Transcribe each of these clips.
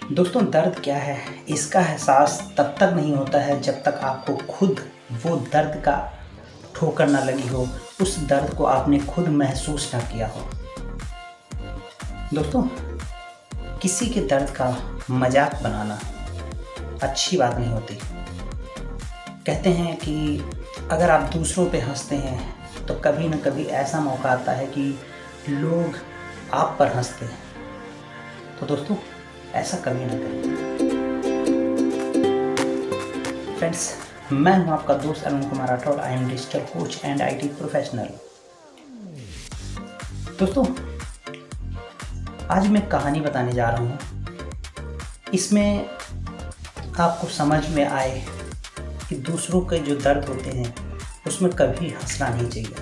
दोस्तों, दर्द क्या है इसका एहसास तब तक नहीं होता है जब तक आपको खुद वो दर्द का ठोकर ना लगी हो, उस दर्द को आपने खुद महसूस ना किया हो। दोस्तों, किसी के दर्द का मजाक बनाना अच्छी बात नहीं होती। कहते हैं कि अगर आप दूसरों पे हंसते हैं तो कभी न कभी ऐसा मौका आता है कि लोग आप पर हंसते हैं। तो दोस्तों, ऐसा कभी ना करें। फ्रेंड्स, मैं हूं आपका दोस्त Arun Kumar Rathore. I am digital coach and IT professional. दोस्तों, आज मैं कहानी बताने जा रहा हूं। इसमें आपको समझ में आए कि दूसरों के जो दर्द होते हैं उसमें कभी हंसना नहीं चाहिए।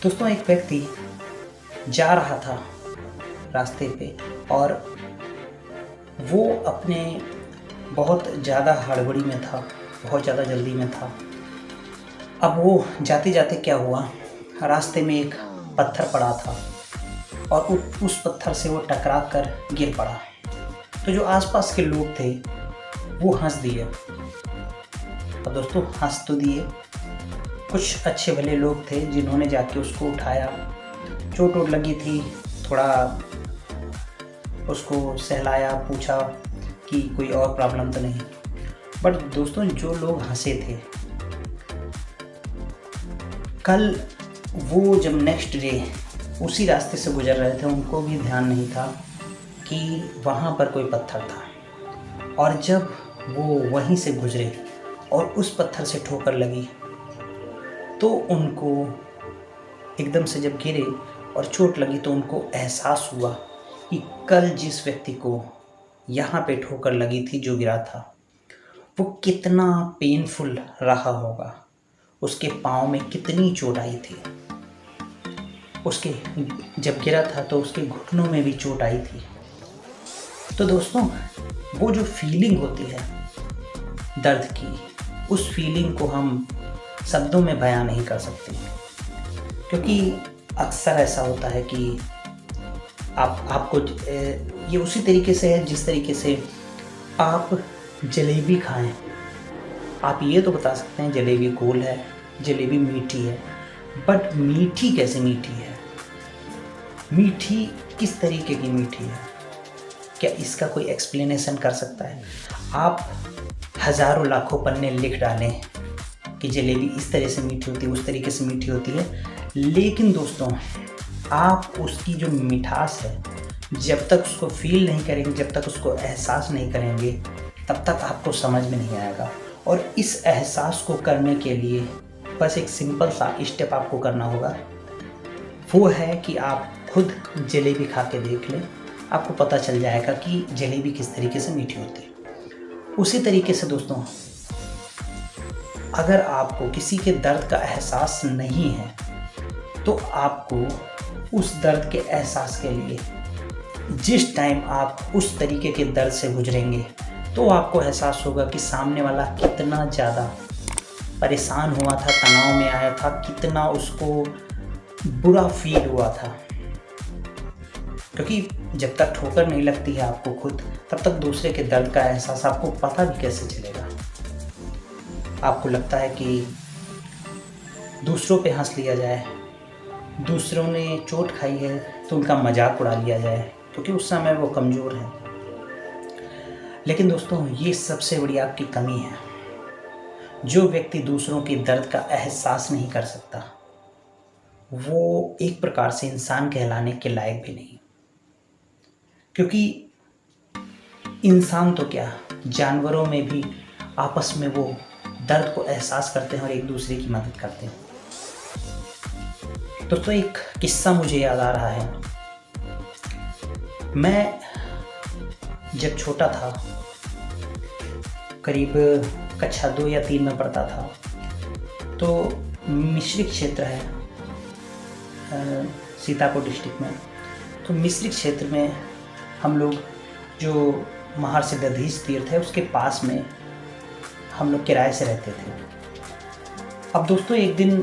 दोस्तों, एक व्यक्ति जा रहा था रास्ते पे और वो अपने बहुत ज़्यादा हड़बड़ी में था, बहुत ज़्यादा जल्दी में था। अब वो जाते जाते क्या हुआ, रास्ते में एक पत्थर पड़ा था और उस पत्थर से वो टकरा कर गिर पड़ा। तो जो आसपास के लोग थे वो हंस दिए। और दोस्तों, हंस तो दिए, कुछ अच्छे भले लोग थे जिन्होंने जाके उसको उठाया। चोट वोट लगी थी, थोड़ा उसको सहलाया, पूछा कि कोई और प्रॉब्लम तो नहीं। बट दोस्तों, जो लोग हंसे थे, कल वो जब नेक्स्ट डे उसी रास्ते से गुजर रहे थे, उनको भी ध्यान नहीं था कि वहाँ पर कोई पत्थर था। और जब वो वहीं से गुजरे और उस पत्थर से ठोकर लगी तो उनको एकदम से जब गिरे और चोट लगी तो उनको एहसास हुआ कि कल जिस व्यक्ति को यहाँ पे ठोकर लगी थी, जो गिरा था, वो कितना पेनफुल रहा होगा, उसके पाँव में कितनी चोट आई थी। उसके जब गिरा था तो उसके घुटनों में भी चोट आई थी। तो दोस्तों, वो जो फीलिंग होती है दर्द की, उस फीलिंग को हम शब्दों में बयां नहीं कर सकते, क्योंकि अक्सर ऐसा होता है कि आपको ये उसी तरीके से है जिस तरीके से आप जलेबी खाएं। आप ये तो बता सकते हैं जलेबी गोल है, जलेबी मीठी है, बट मीठी कैसे मीठी है, मीठी किस तरीके की मीठी है, क्या इसका कोई एक्सप्लेनेशन कर सकता है? आप हज़ारों लाखों पन्ने लिख डालें कि जलेबी इस तरह से मीठी होती है, उस तरीके से मीठी होती है, लेकिन दोस्तों, आप उसकी जो मिठास है, जब तक उसको फील नहीं करेंगे, जब तक उसको एहसास नहीं करेंगे, तब तक आपको समझ में नहीं आएगा। और इस एहसास को करने के लिए बस एक सिंपल सा स्टेप आपको करना होगा। वो है कि आप खुद जलेबी खा के देख लें, आपको पता चल जाएगा कि जलेबी किस तरीके से मीठी होती है। उसी तरीके से दोस्तों, अगर आपको किसी के दर्द का एहसास नहीं है तो आपको उस दर्द के एहसास के लिए जिस टाइम आप उस तरीके के दर्द से गुजरेंगे तो आपको एहसास होगा कि सामने वाला कितना ज़्यादा परेशान हुआ था, तनाव में आया था, कितना उसको बुरा फील हुआ था। क्योंकि जब तक ठोकर नहीं लगती है आपको खुद, तब तक दूसरे के दर्द का एहसास आपको पता भी कैसे चलेगा। आपको लगता है कि दूसरों पे हंस लिया जाए, दूसरों ने चोट खाई है तो उनका मजाक उड़ा लिया जाए, क्योंकि उस समय वो कमज़ोर है। लेकिन दोस्तों, ये सबसे बड़ी आपकी कमी है। जो व्यक्ति दूसरों के दर्द का एहसास नहीं कर सकता, वो एक प्रकार से इंसान कहलाने के लायक भी नहीं। क्योंकि इंसान तो क्या, जानवरों में भी आपस में वो दर्द को एहसास करते हैं और एक दूसरे की मदद करते हैं। दोस्तों, एक किस्सा मुझे याद आ रहा है। मैं जब छोटा था, करीब कक्षा 2 या 3 में पढ़ता था, तो मिश्रिक क्षेत्र है सीतापुर डिस्ट्रिक्ट में। तो मिश्रिक क्षेत्र में हम लोग, जो महर्षि दधीच तीर्थ है, उसके पास में हम लोग किराए से रहते थे। अब दोस्तों, एक दिन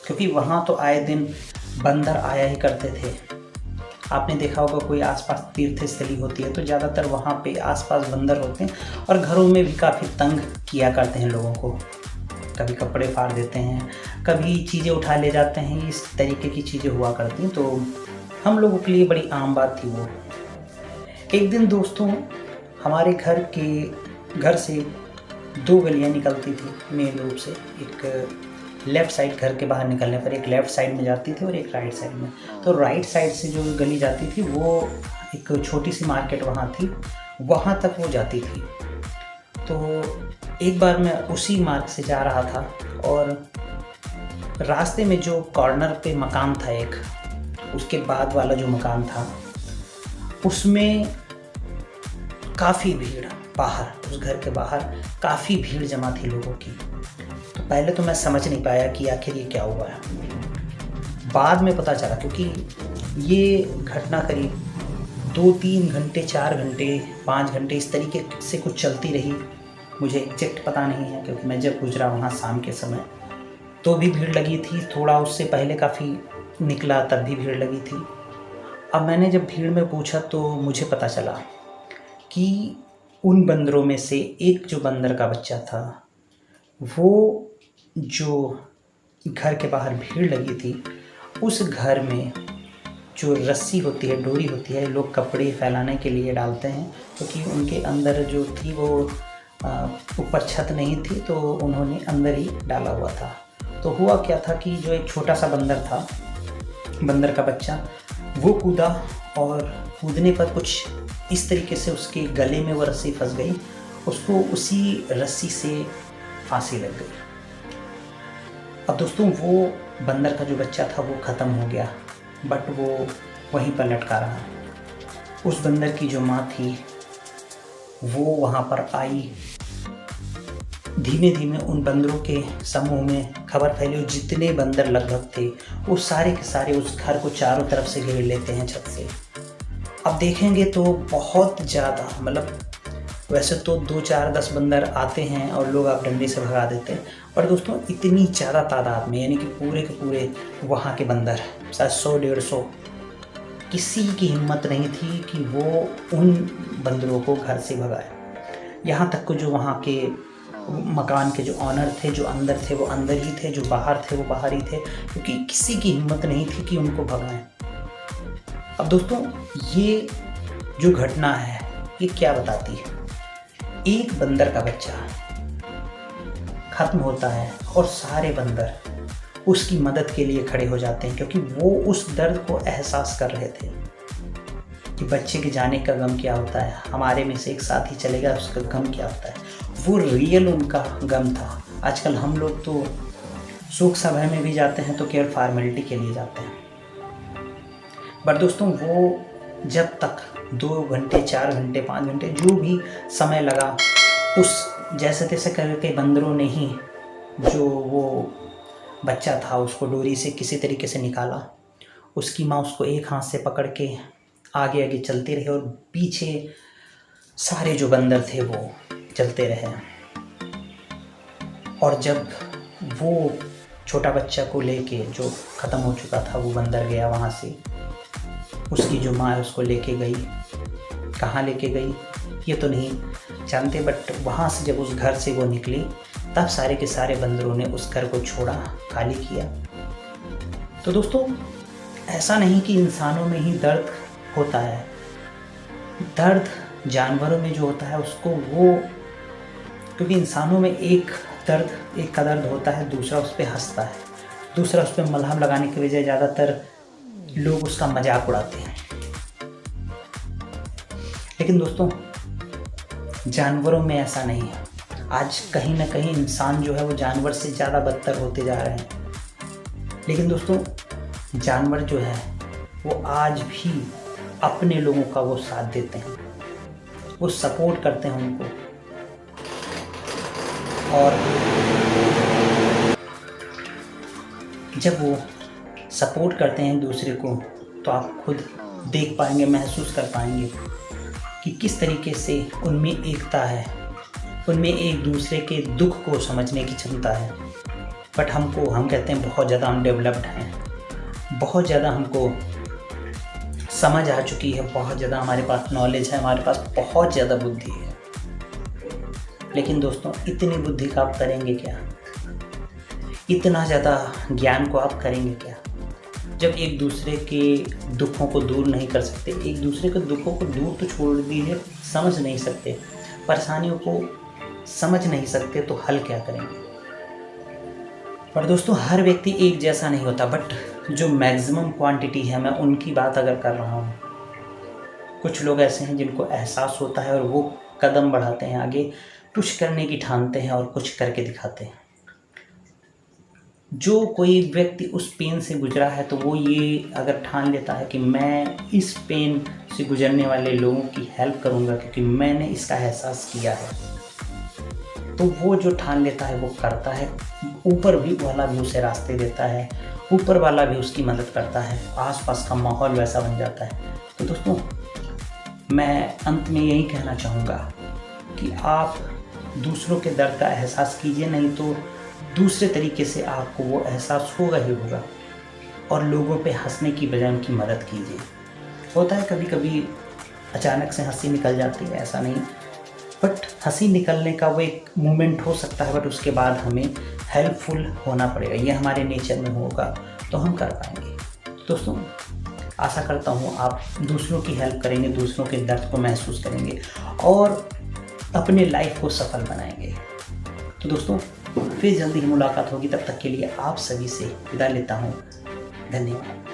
क्योंकि वहाँ तो आए दिन बंदर आया ही करते थे, आपने देखा होगा कोई आसपास तीर्थ स्थली होती है तो ज़्यादातर वहाँ पे आसपास बंदर होते हैं और घरों में भी काफ़ी तंग किया करते हैं लोगों को। कभी कपड़े फाड़ देते हैं, कभी चीज़ें उठा ले जाते हैं, इस तरीके की चीज़ें हुआ करती हैं। तो हम लोगों के लिए बड़ी आम बात थी वो। एक दिन दोस्तों हमारे घर से 2 गलियाँ निकलती थी मेन रूप से। एक लेफ़्ट साइड घर के बाहर निकलने पर एक लेफ़्ट साइड में जाती थी और एक राइट साइड में। तो राइट साइड से जो गली जाती थी वो एक छोटी सी मार्केट वहाँ थी, वहाँ तक वो जाती थी। तो एक बार मैं उसी मार्ग से जा रहा था और रास्ते में जो कॉर्नर पे मकान था एक, उसके बाद वाला जो मकान था उसमें काफ़ी भीड़, बाहर उस घर के बाहर काफ़ी भीड़ जमा थी लोगों की। तो पहले तो मैं समझ नहीं पाया कि आखिर ये क्या हुआ है। बाद में पता चला, क्योंकि ये घटना करीब 2-3 घंटे, 4 घंटे, 5 घंटे इस तरीके से कुछ चलती रही। मुझे एग्जैक्ट पता नहीं है क्योंकि मैं जब गुजरा वहाँ शाम के समय तो भी भीड़ लगी थी, थोड़ा उससे पहले काफ़ी निकला तब भी भीड़ लगी थी। अब मैंने जब भीड़ में पूछा तो मुझे पता चला कि उन बंदरों में से एक जो बंदर का बच्चा था, वो जो घर के बाहर भीड़ लगी थी उस घर में जो रस्सी होती है, डोरी होती है, लोग कपड़े फैलाने के लिए डालते हैं, क्योंकि उनके अंदर जो थी वो ऊपर छत नहीं थी तो उन्होंने अंदर ही डाला हुआ था। तो हुआ क्या था कि जो एक छोटा सा बंदर था, बंदर का बच्चा, वो कूदा और कूदने पर कुछ इस तरीके से उसके गले में वो रस्सी फंस गई, उसको उसी रस्सी से फांसी लग गई। अब दोस्तों वो बंदर का जो बच्चा था वो ख़त्म हो गया, बट वो वहीं पर लटका रहा। उस बंदर की जो माँ थी वो वहाँ पर आई। धीमे धीमे उन बंदरों के समूह में खबर फैली, जितने बंदर लगभग थे वो सारे के सारे उस घर को चारों तरफ से घेर लेते हैं छत से। अब देखेंगे तो बहुत ज़्यादा, मतलब वैसे तो 2, 4, 10 बंदर आते हैं और लोग आप डंडे से भगा देते हैं, पर दोस्तों इतनी ज़्यादा तादाद में, यानी कि पूरे के पूरे वहाँ के बंदर शायद 100-150, किसी की हिम्मत नहीं थी कि वो उन बंदरों को घर से भगाए। यहाँ तक कि जो वहाँ के मकान के जो ऑनर थे, जो अंदर थे वो अंदर ही थे, जो बाहर थे वो बाहर ही थे, क्योंकि किसी की हिम्मत नहीं थी कि उनको भगाएं। अब दोस्तों ये जो घटना है ये क्या बताती है? एक बंदर का बच्चा खत्म होता है और सारे बंदर उसकी मदद के लिए खड़े हो जाते हैं, क्योंकि वो उस दर्द को एहसास कर रहे थे कि बच्चे के जाने का गम क्या होता है, हमारे में से एक साथी चलेगा उसका गम क्या होता है। वो रियल उनका गम था। आजकल हम लोग तो सुख सभा में भी जाते हैं तो केवल फॉर्मेलिटी के लिए जाते हैं, पर दोस्तों वो जब तक 2 घंटे, 4 घंटे, 5 घंटे जो भी समय लगा, उस जैसे तैसे करके बंदरों ने ही जो वो बच्चा था उसको डोरी से किसी तरीके से निकाला। उसकी माँ उसको एक हाथ से पकड़ के आगे आगे चलते रहे और पीछे सारे जो बंदर थे वो चलते रहे। और जब वो छोटा बच्चा को लेके, जो ख़त्म हो चुका था, वो बंदर गया वहाँ से, उसकी जो माँ है उसको लेके गई। कहाँ लेके गई ये तो नहीं जानते, बट वहाँ से जब उस घर से वो निकली तब सारे के सारे बंदरों ने उस घर को छोड़ा, खाली किया। तो दोस्तों ऐसा नहीं कि इंसानों में ही दर्द होता है, दर्द जानवरों में जो होता है उसको वो, क्योंकि इंसानों में एक का दर्द होता है, दूसरा उस पर हंसता है, दूसरा उस पर मलहम लगाने की बजाय ज़्यादातर लोग उसका मजाक उड़ाते हैं। लेकिन दोस्तों जानवरों में ऐसा नहीं है। आज कहीं ना कहीं इंसान जो है वो जानवर से ज़्यादा बदतर होते जा रहे हैं। लेकिन दोस्तों जानवर जो है वो आज भी अपने लोगों का वो साथ देते हैं, वो सपोर्ट करते हैं उनको। और जब वो सपोर्ट करते हैं दूसरे को तो आप खुद देख पाएंगे, महसूस कर पाएंगे कि किस तरीके से उनमें एकता है, उनमें एक दूसरे के दुख को समझने की क्षमता है। बट हम कहते हैं बहुत ज़्यादा अनडेवलप्ड हैं, बहुत ज़्यादा हमको समझ आ चुकी है, बहुत ज़्यादा हमारे पास नॉलेज है, हमारे पास बहुत ज़्यादा बुद्धि है। लेकिन दोस्तों, इतनी बुद्धि का आप करेंगे क्या? इतना ज़्यादा ज्ञान को आप करेंगे क्या, जब एक दूसरे के दुखों को दूर नहीं कर सकते? एक दूसरे के दुखों को दूर तो छोड़ दीजिए, समझ नहीं सकते, परेशानियों को समझ नहीं सकते, तो हल क्या करेंगे? पर दोस्तों, हर व्यक्ति एक जैसा नहीं होता, बट जो मैक्सिमम क्वांटिटी है, मैं उनकी बात अगर कर रहा हूँ। कुछ लोग ऐसे हैं जिनको एहसास होता है और वो कदम बढ़ाते हैं आगे, कुछ करने की ठानते हैं और कुछ करके दिखाते हैं। जो कोई व्यक्ति उस पेन से गुजरा है, तो वो ये अगर ठान लेता है कि मैं इस पेन से गुजरने वाले लोगों की हेल्प करूँगा क्योंकि मैंने इसका एहसास किया है, तो वो जो ठान लेता है वो करता है। ऊपर भी वाला भी उसे रास्ते देता है, ऊपर वाला भी उसकी मदद करता है, आसपास का माहौल वैसा बन जाता है। तो दोस्तों, मैं अंत में यही कहना चाहूँगा कि आप दूसरों के दर्द का एहसास कीजिए, नहीं तो दूसरे तरीके से आपको वो एहसास होगा ही होगा, और लोगों पे हंसने की बजाय उनकी मदद कीजिए। होता है कभी कभी अचानक से हंसी निकल जाती है, ऐसा नहीं, बट हंसी निकलने का वो एक मोमेंट हो सकता है, बट उसके बाद हमें हेल्पफुल होना पड़ेगा। ये हमारे नेचर में होगा तो हम कर पाएंगे। दोस्तों, आशा करता हूँ आप दूसरों की हेल्प करेंगे, दूसरों के दर्द को महसूस करेंगे और अपने लाइफ को सफल बनाएंगे। तो दोस्तों, फिर जल्दी ही मुलाकात होगी, तब तक के लिए आप सभी से विदा लेता हूँ। धन्यवाद।